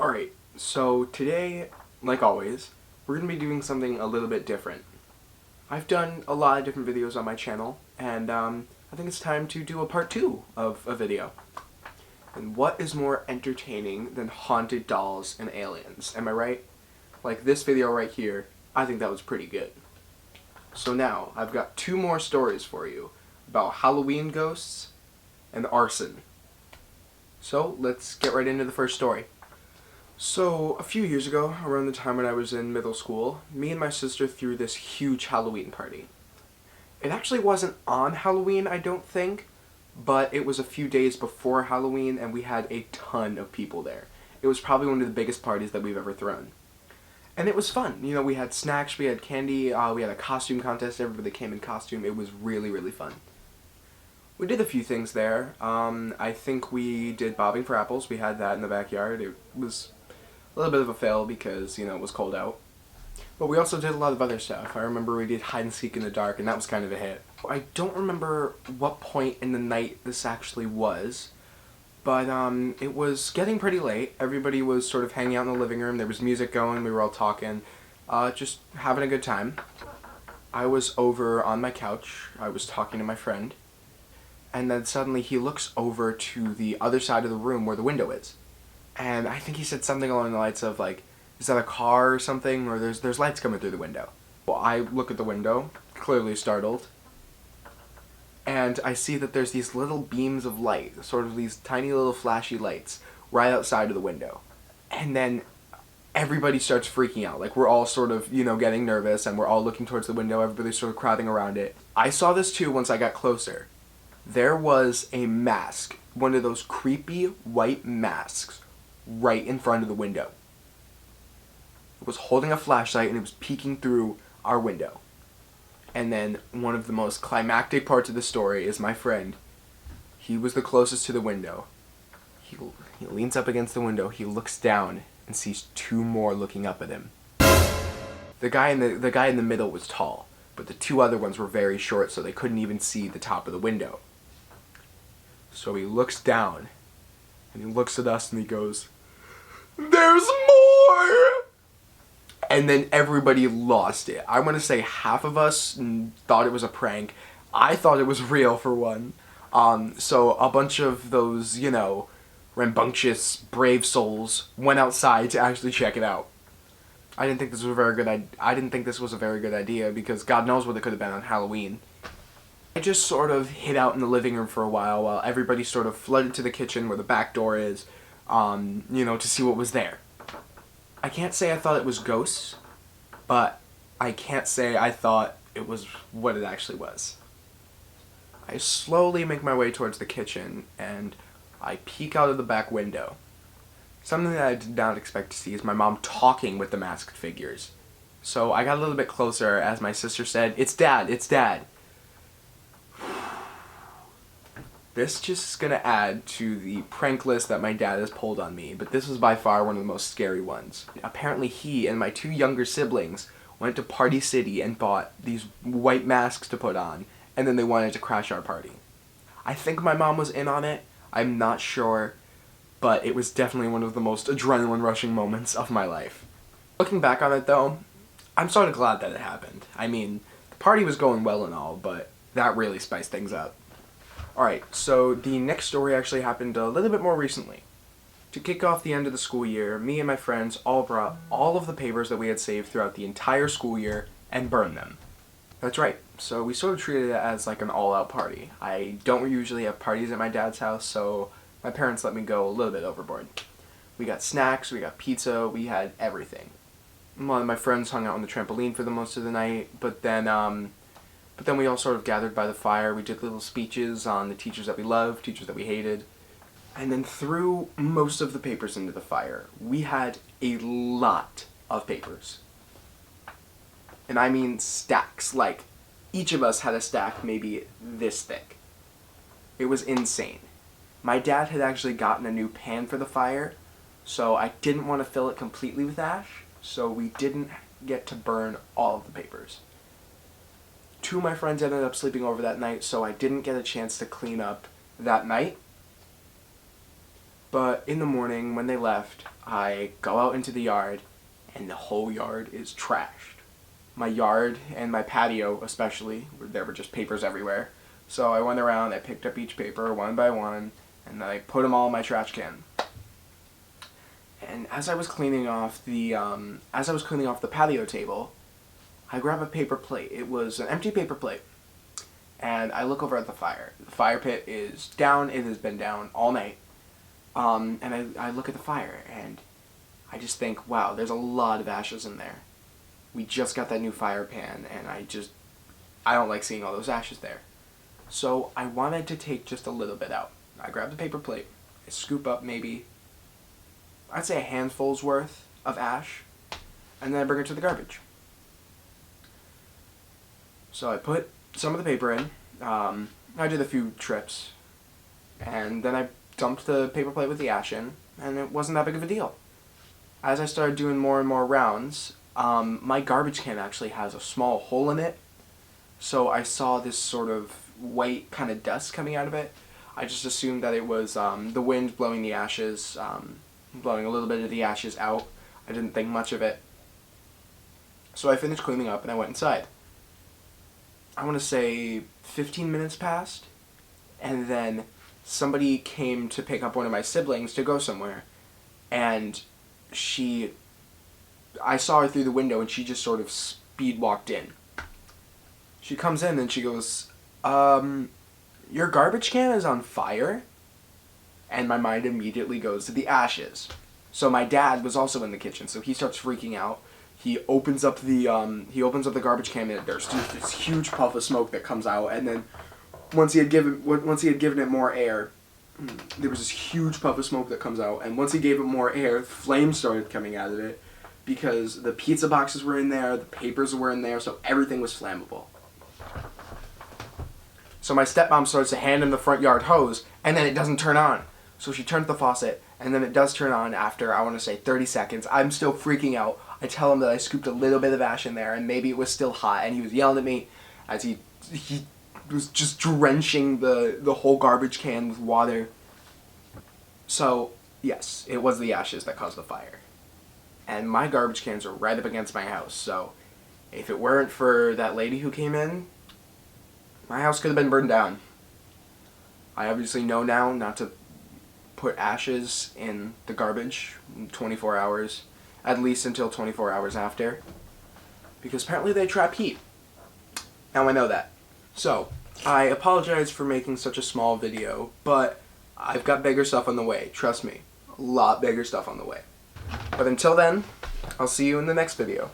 Alright, so today, like always, we're going to be doing something a little bit different. I've done a lot of different videos on my channel, and I think it's time to do a part 2 of a video. And what is more entertaining than haunted dolls and aliens? Am I right? Like this video right here, I think that was pretty good. So now, I've got 2 more stories for you about Halloween ghosts and arson. So, let's get right into the first story. So, a few years ago, around the time when I was in middle school, me and my sister threw this huge Halloween party. It actually wasn't on Halloween, I don't think, but it was a few days before Halloween and we had a ton of people there. It was probably one of the biggest parties that we've ever thrown. And it was fun. You know, we had snacks, we had candy, we had a costume contest, everybody came in costume. It was really, really fun. We did a few things there. I think we did bobbing for apples. We had that in the backyard. It was a little bit of a fail because, you know, it was cold out. But we also did a lot of other stuff. I remember we did hide and seek in the dark, and that was kind of a hit. I don't remember what point in the night this actually was, but it was getting pretty late. Everybody was sort of hanging out in the living room. There was music going. We were all talking, just having a good time. I was over on my couch. I was talking to my friend, and then suddenly he looks over to the other side of the room where the window is. And I think he said something along the lines of, like, is that a car or something? Or there's lights coming through the window. Well, I look at the window, clearly startled, and I see that there's these little beams of light, sort of these tiny little flashy lights, right outside of the window. And then everybody starts freaking out. Like, we're all sort of, you know, getting nervous, and we're all looking towards the window. Everybody's sort of crowding around it. I saw this too once I got closer. There was a mask, one of those creepy white masks, right in front of the window. It was holding a flashlight and it was peeking through our window. And then one of the most climactic parts of the story is my friend. He was the closest to the window. He leans up against the window, he looks down and sees 2 more looking up at him. The guy in the middle was tall, but the 2 other ones were very short, so they couldn't even see the top of the window. So he looks down and he looks at us and he goes, "There's more!" And then everybody lost it. I want to say half of us thought it was a prank. I thought it was real for one. So a bunch of those, you know, rambunctious, brave souls went outside to actually check it out. I didn't think this was a very good idea because God knows what it could have been on Halloween. I just sort of hid out in the living room for a while everybody sort of flooded to the kitchen where the back door is, you know, to see what was there. I can't say I thought it was ghosts, but I can't say I thought it was what it actually was. I slowly make my way towards the kitchen, and I peek out of the back window. Something that I did not expect to see is my mom talking with the masked figures. So I got a little bit closer as my sister said, "It's Dad, it's Dad." This just is going to add to the prank list that my dad has pulled on me, but this was by far one of the most scary ones. Apparently he and my 2 younger siblings went to Party City and bought these white masks to put on, and then they wanted to crash our party. I think my mom was in on it, I'm not sure, but it was definitely one of the most adrenaline-rushing moments of my life. Looking back on it though, I'm sort of glad that it happened. I mean, the party was going well and all, but that really spiced things up. Alright, so the next story actually happened a little bit more recently. To kick off the end of the school year, me and my friends all brought all of the papers that we had saved throughout the entire school year and burned them. That's right, so we sort of treated it as like an all-out party. I don't usually have parties at my dad's house, so my parents let me go a little bit overboard. We got snacks, we got pizza, we had everything. One of my friends hung out on the trampoline for the most of the night, but then we all sort of gathered by the fire. We did little speeches on the teachers that we loved, teachers that we hated, and then threw most of the papers into the fire. We had a lot of papers. And I mean stacks, like each of us had a stack maybe this thick. It was insane. My dad had actually gotten a new pan for the fire, so I didn't want to fill it completely with ash, so we didn't get to burn all of the papers. 2 of my friends ended up sleeping over that night, so I didn't get a chance to clean up that night. But in the morning, when they left, I go out into the yard, and the whole yard is trashed. My yard and my patio especially, there were just papers everywhere. So I went around, I picked up each paper one by one, and then I put them all in my trash can. And as I was cleaning off the patio table, I grabbed a paper plate. It was an empty paper plate. And I look over at the fire. The fire pit is down. It has been down all night. And I look at the fire, and I just think, wow, there's a lot of ashes in there. We just got that new fire pan, and I don't like seeing all those ashes there. So I wanted to take just a little bit out. I grabbed the paper plate. I scoop up maybe, I'd say a handful's worth of ash, and then I bring it to the garbage. So I put some of the paper in. I did a few trips, and then I dumped the paper plate with the ash in, and it wasn't that big of a deal. As I started doing more and more rounds, my garbage can actually has a small hole in it, so I saw this sort of white kind of dust coming out of it. I just assumed that it was the wind blowing the ashes, blowing a little bit of the ashes out. I didn't think much of it. So I finished cleaning up and I went inside. I want to say 15 minutes passed, and then somebody came to pick up one of my siblings to go somewhere, and I saw her through the window, and she just sort of speed walked in. She comes in and she goes, your garbage can is on fire? And my mind immediately goes to the ashes. So my dad was also in the kitchen, so he starts freaking out. He opens up the garbage can, and there's just this huge puff of smoke that comes out, and then once he had given it more air, there was this huge puff of smoke that comes out, and once he gave it more air, flames started coming out of it, because the pizza boxes were in there, the papers were in there, so everything was flammable. So my stepmom starts to hand him the front yard hose, and then it doesn't turn on. So she turns the faucet, and then it does turn on after, I want to say, 30 seconds. I'm still freaking out. I tell him that I scooped a little bit of ash in there, and maybe it was still hot, and he was yelling at me as he was just drenching the whole garbage can with water. So, yes, it was the ashes that caused the fire. And my garbage cans are right up against my house, so if it weren't for that lady who came in, my house could have been burned down. I obviously know now not to put ashes in the garbage 24 hours, at least until 24 hours after, because apparently they trap heat. Now I know that. So, I apologize for making such a small video, but I've got bigger stuff on the way, trust me. A lot bigger stuff on the way. But until then, I'll see you in the next video.